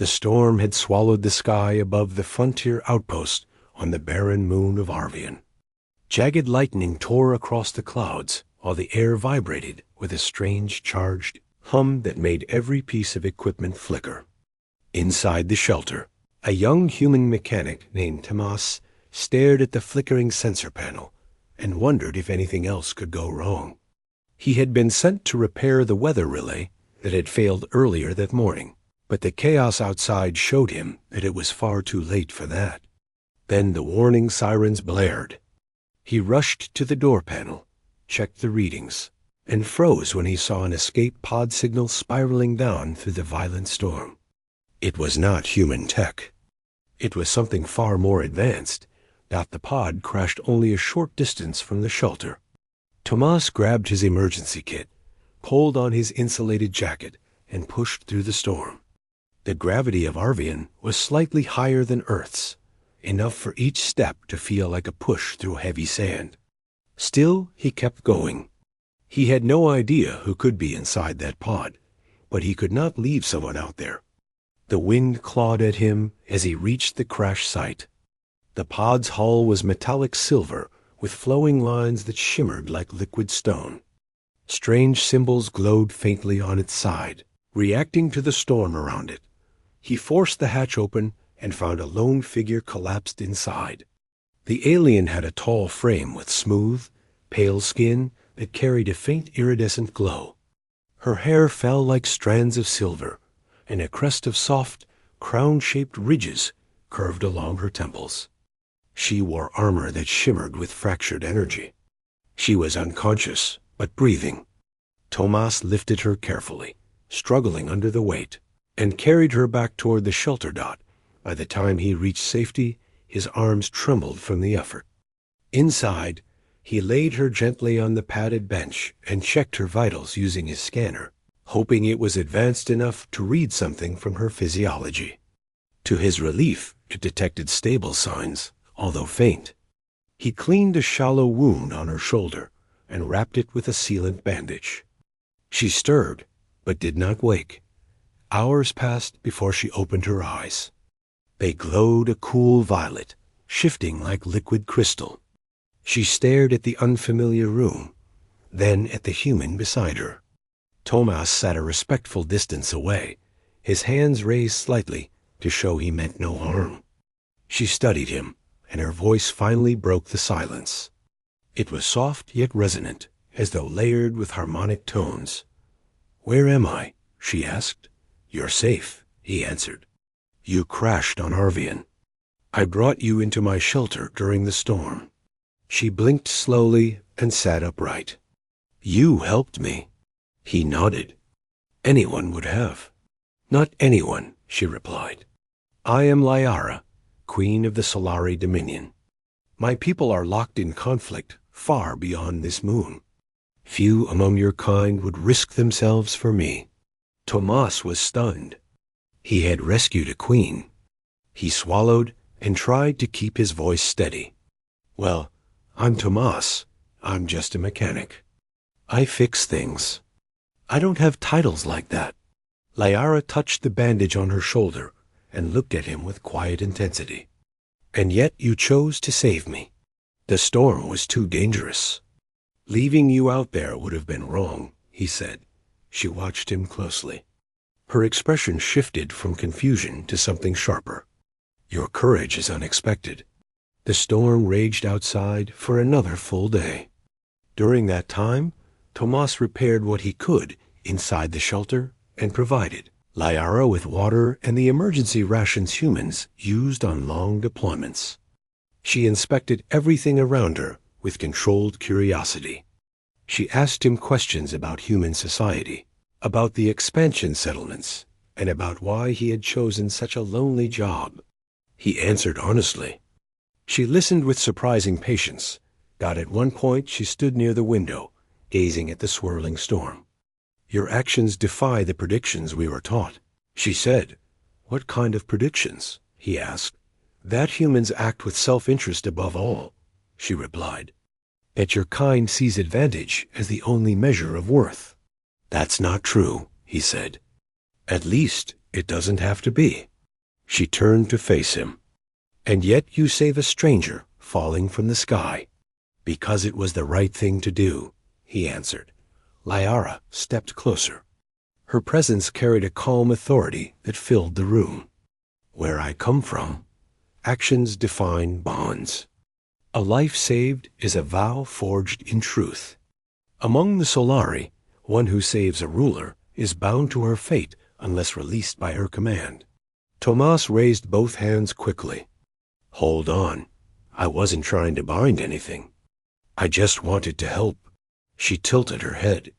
The storm had swallowed the sky above the frontier outpost on the barren moon of Arvian. Jagged lightning tore across the clouds, while the air vibrated with a strange charged hum that made every piece of equipment flicker. Inside the shelter, a young human mechanic named Tomas stared at the flickering sensor panel and wondered if anything else could go wrong. He had been sent to repair the weather relay that had failed earlier that morning, but the chaos outside showed him that it was far too late for that. Then the warning sirens blared. He rushed to the door panel, checked the readings, and froze when he saw an escape pod signal spiraling down through the violent storm. It was not human tech. It was something far more advanced. The pod crashed only a short distance from the shelter. Tomas grabbed his emergency kit, pulled on his insulated jacket, and pushed through the storm. The gravity of Arvian was slightly higher than Earth's, enough for each step to feel like a push through heavy sand. Still, he kept going. He had no idea who could be inside that pod, but he could not leave someone out there. The wind clawed at him as he reached the crash site. The pod's hull was metallic silver with flowing lines that shimmered like liquid stone. Strange symbols glowed faintly on its side, reacting to the storm around it. He forced the hatch open and found a lone figure collapsed inside. The alien had a tall frame with smooth, pale skin that carried a faint iridescent glow. Her hair fell like strands of silver, and a crest of soft, crown-shaped ridges curved along her temples. She wore armor that shimmered with fractured energy. She was unconscious, but breathing. Tomas lifted her carefully, struggling under the weight, and carried her back toward the shelter dot. By the time he reached safety, his arms trembled from the effort. Inside, he laid her gently on the padded bench and checked her vitals using his scanner, hoping it was advanced enough to read something from her physiology. To his relief, it detected stable signs, although faint. He cleaned a shallow wound on her shoulder and wrapped it with a sealant bandage. She stirred, but did not wake. Hours passed before she opened her eyes. They glowed a cool violet, shifting like liquid crystal. She stared at the unfamiliar room, then at the human beside her. Tomas sat a respectful distance away, his hands raised slightly to show he meant no harm. She studied him, and her voice finally broke the silence. It was soft yet resonant, as though layered with harmonic tones. "Where am I?" she asked. "You're safe," he answered. "You crashed on Arvian. I brought you into my shelter during the storm." She blinked slowly and sat upright. "You helped me." He nodded. "Anyone would have." "Not anyone," she replied. "I am Liara, Queen of the Solari Dominion. My people are locked in conflict far beyond this moon. Few among your kind would risk themselves for me." Tomas was stunned. He had rescued a queen. He swallowed and tried to keep his voice steady. "Well, I'm Tomas. I'm just a mechanic. I fix things. I don't have titles like that." Liara touched the bandage on her shoulder and looked at him with quiet intensity. "And yet you chose to save me. The storm was too dangerous. Leaving you out there would have been wrong," he said. She watched him closely. Her expression shifted from confusion to something sharper. "Your courage is unexpected." The storm raged outside for another full day. During that time, Tomas repaired what he could inside the shelter and provided Liara with water and the emergency rations humans used on long deployments. She inspected everything around her with controlled curiosity. She asked him questions about human society, about the expansion settlements, and about why he had chosen such a lonely job. He answered honestly. She listened with surprising patience, but at one point she stood near the window, gazing at the swirling storm. "Your actions defy the predictions we were taught," she said. "What kind of predictions?" he asked. "That humans act with self-interest above all," she replied. "That your kind sees advantage as the only measure of worth." "That's not true," he said. "At least it doesn't have to be." She turned to face him. "And yet you save a stranger falling from the sky." "Because it was the right thing to do," he answered. Liara stepped closer. Her presence carried a calm authority that filled the room. "Where I come from, actions define bonds. A life saved is a vow forged in truth. Among the Solari, one who saves a ruler is bound to her fate unless released by her command." Tomas raised both hands quickly. "Hold on. I wasn't trying to bind anything. I just wanted to help." She tilted her head.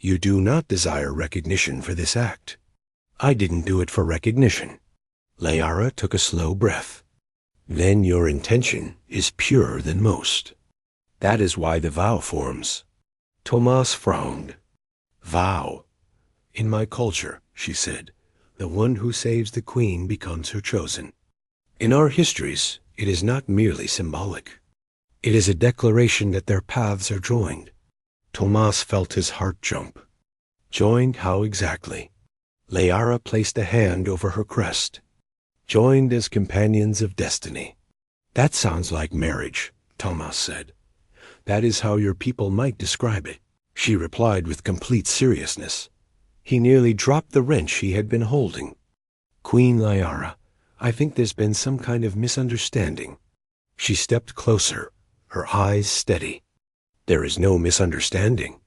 "You do not desire recognition for this act." "I didn't do it for recognition." Liara took a slow breath. "Then your intention is purer than most. That is why the vow forms." Tomas frowned. "Vow. In my culture," she said, "the one who saves the queen becomes her chosen. In our histories, it is not merely symbolic. It is a declaration that their paths are joined." Tomas felt his heart jump. "Joined how exactly?" Liara placed a hand over her crest. "Joined as companions of destiny." "That sounds like marriage," Tomas said. "That is how your people might describe it," she replied with complete seriousness. He nearly dropped the wrench he had been holding. "Queen Liara, I think there's been some kind of misunderstanding." She stepped closer, her eyes steady. "There is no misunderstanding.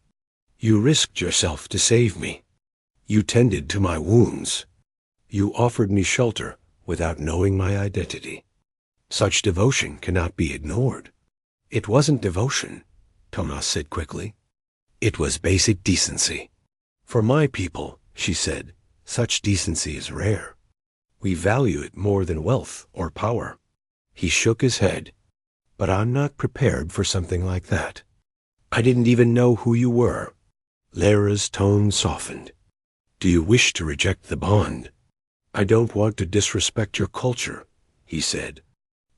You risked yourself to save me. You tended to my wounds. You offered me shelter without knowing my identity. Such devotion cannot be ignored." "It wasn't devotion," Tomas said quickly. "It was basic decency. For my people," she said, "such decency is rare. We value it more than wealth or power." He shook his head. "But I'm not prepared for something like that. I didn't even know who you were." Lyra's tone softened. "Do you wish to reject the bond?" "I don't want to disrespect your culture," he said.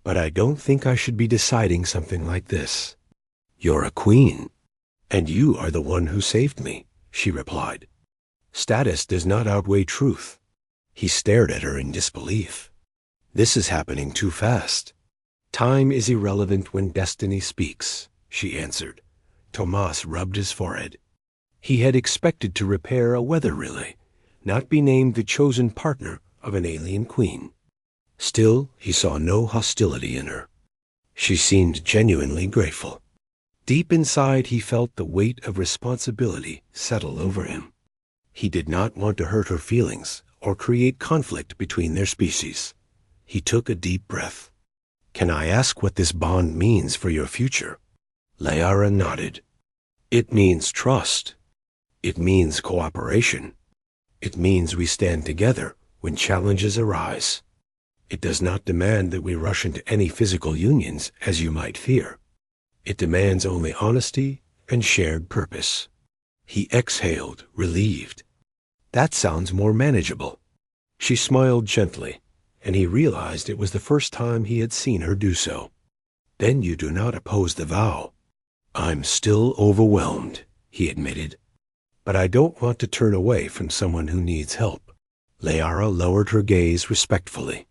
"But I don't think I should be deciding something like this." "You're a queen, and you are the one who saved me," she replied. "Status does not outweigh truth." He stared at her in disbelief. "This is happening too fast." "Time is irrelevant when destiny speaks," she answered. Tomas rubbed his forehead. He had expected to repair a weather relay, not be named the chosen partner of an alien queen. Still, he saw no hostility in her. She seemed genuinely grateful. Deep inside, he felt the weight of responsibility settle over him. He did not want to hurt her feelings or create conflict between their species. He took a deep breath. "Can I ask what this bond means for your future?" Liara nodded. "It means trust. It means cooperation. It means we stand together when challenges arise. It does not demand that we rush into any physical unions, as you might fear. It demands only honesty and shared purpose." He exhaled, relieved. "That sounds more manageable." She smiled gently, and he realized it was the first time he had seen her do so. "Then you do not oppose the vow." "I'm still overwhelmed," he admitted. "But I don't want to turn away from someone who needs help." Liara lowered her gaze respectfully.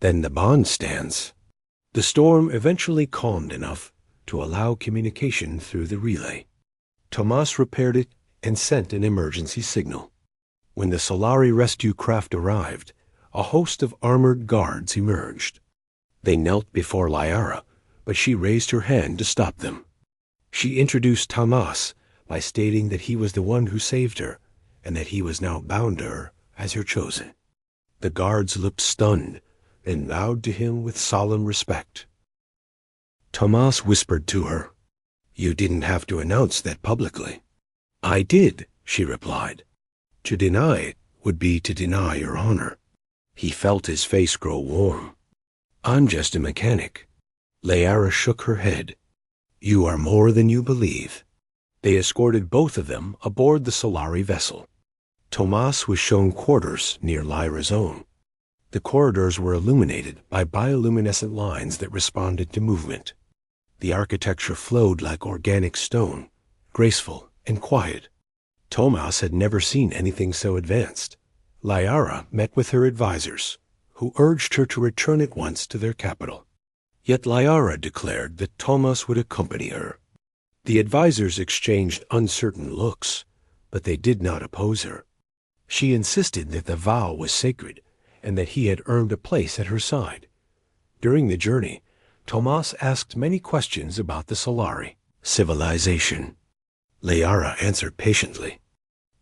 "Then the bond stands." The storm eventually calmed enough to allow communication through the relay. Tomas repaired it and sent an emergency signal. When the Solari rescue craft arrived, a host of armored guards emerged. They knelt before Liara, but she raised her hand to stop them. She introduced Tomas by stating that he was the one who saved her, and that he was now bound to her as her chosen. The guards looked stunned, and bowed to him with solemn respect. Tomas whispered to her, "You didn't have to announce that publicly." "I did," she replied. "To deny it would be to deny your honor." He felt his face grow warm. "I'm just a mechanic." Liara shook her head. "You are more than you believe." They escorted both of them aboard the Solari vessel. Tomas was shown quarters near Lyra's own. The corridors were illuminated by bioluminescent lines that responded to movement. The architecture flowed like organic stone, graceful and quiet. Tomas had never seen anything so advanced. Liara met with her advisors, who urged her to return at once to their capital. Yet Lyara declared that Thomas would accompany her. The advisors exchanged uncertain looks, but they did not oppose her. She insisted that the vow was sacred and that he had earned a place at her side. During the journey, Thomas asked many questions about the Solari civilization. Lyara answered patiently.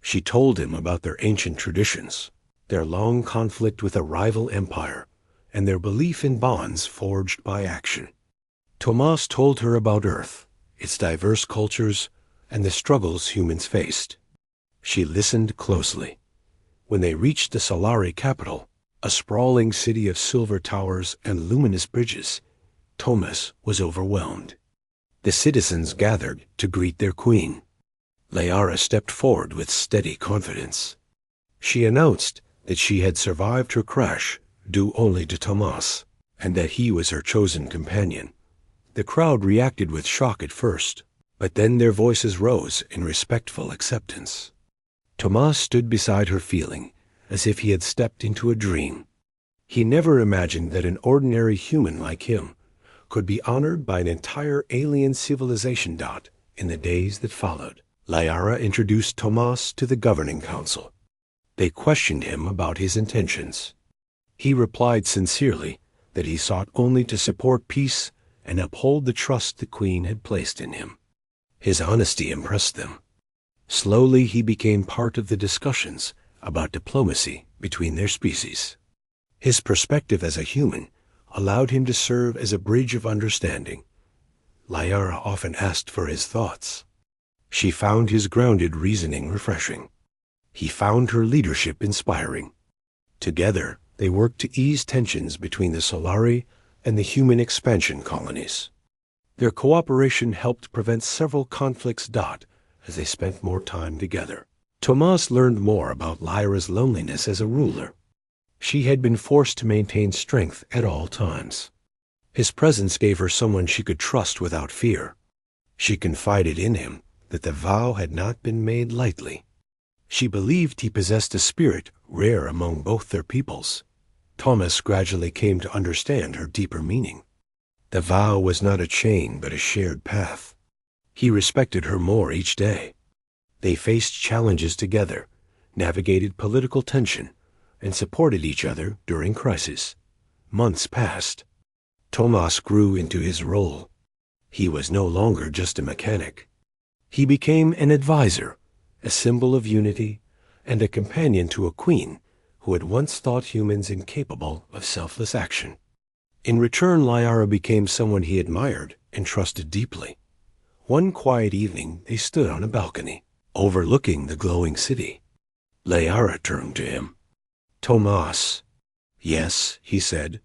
She told him about their ancient traditions, their long conflict with a rival empire, and their belief in bonds forged by action. Thomas told her about Earth, its diverse cultures, and the struggles humans faced. She listened closely. When they reached the Solari capital, a sprawling city of silver towers and luminous bridges, Thomas was overwhelmed. The citizens gathered to greet their queen. Lyara stepped forward with steady confidence. She announced that she had survived her crash due only to Thomas, and that he was her chosen companion. The crowd reacted with shock at first, but then their voices rose in respectful acceptance. Thomas stood beside her feeling as if he had stepped into a dream. He never imagined that an ordinary human like him could be honored by an entire alien civilization. In the days that followed, Lyara introduced Thomas to the governing council. They questioned him about his intentions. He replied sincerely that he sought only to support peace and uphold the trust the queen had placed in him. His honesty impressed them. Slowly he became part of the discussions about diplomacy between their species. His perspective as a human allowed him to serve as a bridge of understanding. Lyara often asked for his thoughts. She found his grounded reasoning refreshing. He found her leadership inspiring. Together, they worked to ease tensions between the Solari and the human expansion colonies. Their cooperation helped prevent several conflicts. As they spent more time together, Thomas learned more about Lyra's loneliness as a ruler. She had been forced to maintain strength at all times. His presence gave her someone she could trust without fear. She confided in him that the vow had not been made lightly. She believed he possessed a spirit rare among both their peoples. Thomas gradually came to understand her deeper meaning. The vow was not a chain but a shared path. He respected her more each day. They faced challenges together, navigated political tension, and supported each other during crisis. Months passed. Thomas grew into his role. He was no longer just a mechanic. He became an advisor, a symbol of unity, and a companion to a queen who had once thought humans incapable of selfless action. In return, Lyara became someone he admired and trusted deeply. One quiet evening, they stood on a balcony, overlooking the glowing city. Lyara turned to him. "Thomas." "Yes," he said.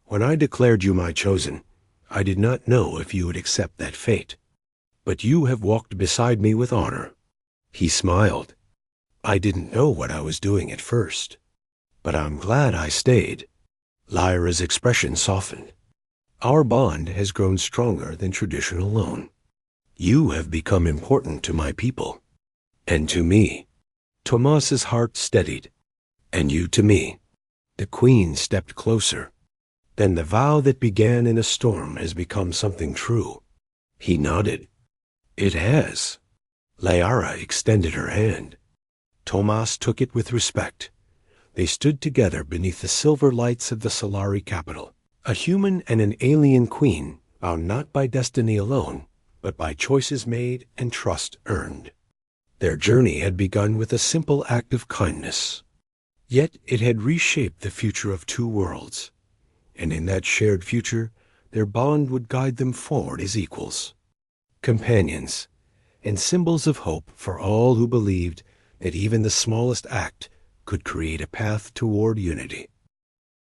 "When I declared you my chosen, I did not know if you would accept that fate. But you have walked beside me with honor." He smiled. "I didn't know what I was doing at first, but I'm glad I stayed." Lyra's expression softened. "Our bond has grown stronger than tradition alone. You have become important to my people, and to me." Thomas's heart steadied. "And you to me." The queen stepped closer. "Then the vow that began in a storm has become something true." He nodded. "It has." Lyara extended her hand. Thomas took it with respect. They stood together beneath the silver lights of the Solari capital, a human and an alien queen, bound not by destiny alone, but by choices made and trust earned. Their journey had begun with a simple act of kindness. Yet it had reshaped the future of two worlds, and in that shared future, their bond would guide them forward as equals, companions, and symbols of hope for all who believed that even the smallest act could create a path toward unity.